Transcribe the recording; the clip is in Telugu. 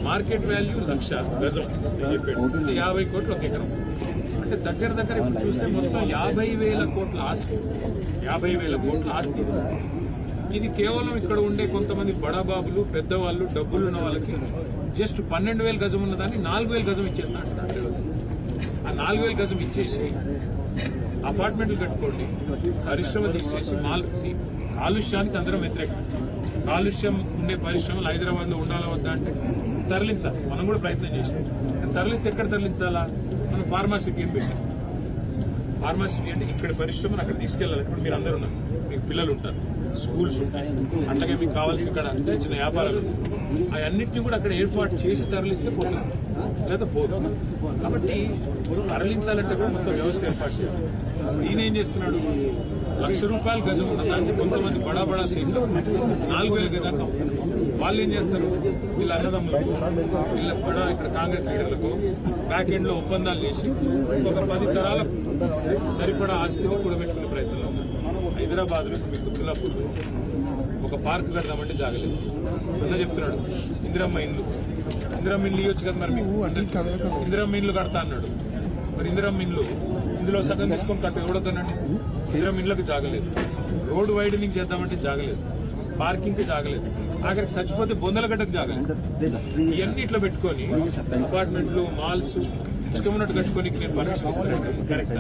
మార్కెట్ వాల్యూ 1,00,000 గజం అని చెప్పాడు. అంటే 50 కోట్లు ఒక ఎకరం. అంటే దగ్గర ఇప్పుడు చూస్తే మొత్తం 50,000 కోట్ల ఆస్తి. 50,000 కోట్ల ఆస్తి. ఇది కేవలం ఇక్కడ ఉండే కొంతమంది బడాబాబులు, పెద్దవాళ్ళు, డబ్బులు ఉన్న వాళ్ళకి జస్ట్ 12,000 గజం ఉన్నదాన్ని 4,000 గజం ఇచ్చేస్తా అంటున్నారు. ఆ 4,000 గజం ఇచ్చేసి అపార్ట్మెంట్లు కట్టుకోండి, పరిశ్రమ తీసేసి కాలుష్యానికి అందరం వ్యతిరేకం. కాలుష్యం ఉండే పరిశ్రమలు హైదరాబాద్ లో ఉండాలా వద్దా అంటే తరలించాలి. మనం కూడా ప్రయత్నం చేసాం. తరలిస్తే ఎక్కడ తరలించాలా? మనం ఫార్మాసిటీ అని పెట్టాం. ఫార్మాసిటీ అంటే ఇక్కడ పరిశ్రమను అక్కడ తీసుకెళ్లాలి. ఇప్పుడు మీరు అందరూ ఉన్నారు, మీకు పిల్లలు ఉంటారు, స్కూల్స్ ఉంటాయి, అట్లాగే మీకు కావాల్సిన ఇక్కడ చిన్న చిన్న వ్యాపారాలు అవన్నింటినీ కూడా అక్కడ ఏర్పాటు చేసి తరలిస్తే పోతుంది, లేదా పోదు. కాబట్టి తరలించాలంటే కూడా మొత్తం వ్యవస్థ ఏర్పాటు చేయాలి. ఈయనేం చేస్తున్నాడు? ₹1,00,000 గజం ఉన్న దాన్ని కొంతమంది బడా సీట్లు 4,000 గజాలు. వాళ్ళు ఏం చేస్తారు? వీళ్ళ అన్నదమ్ములకు, వీళ్ళ ఇక్కడ కాంగ్రెస్ లీడర్లకు బ్యాక్ ఎండ్ లో ఒప్పందాలు చేసి ఒక 10 తరాల సరిపడా ఆస్తిని కూడబెట్టుకునే ప్రయత్నంలో ఉన్నారు. హైదరాబాద్ లో మీకు గుర్తున్నప్పుడు ఒక పార్క్ కడదామంటే జాగలేదు. అన్న చెప్తున్నాడు ఇందిరమ్మ ఇల్లు ఇవ్వచ్చు కదా, మరి మీకు ఇందిరమ్మ ఇల్లు కడతా అన్నాడు. మరి ఇందిరమ్మ ఇల్లు ఇందులో సగం తీసుకొని కట్ట ఎవడొద్దనండి. ఇందిరమ్మ ఇళ్ళకి జాగలేదు. రోడ్డు వైడనింగ్ చేద్దామంటే జాగలేదు. పార్కింగ్ కి జాగలేదు. ఆఖరికి చచ్చిపోతే బొందలగడ్డకు జాగలేదు. ఇవన్నీ ఇట్లా పెట్టుకొని అపార్ట్మెంట్లు, మాల్స్ ఇష్టం ఉన్నట్టు కట్టుకొని నేను పర్మిషన్ ఇస్తాను. కరెక్ట్.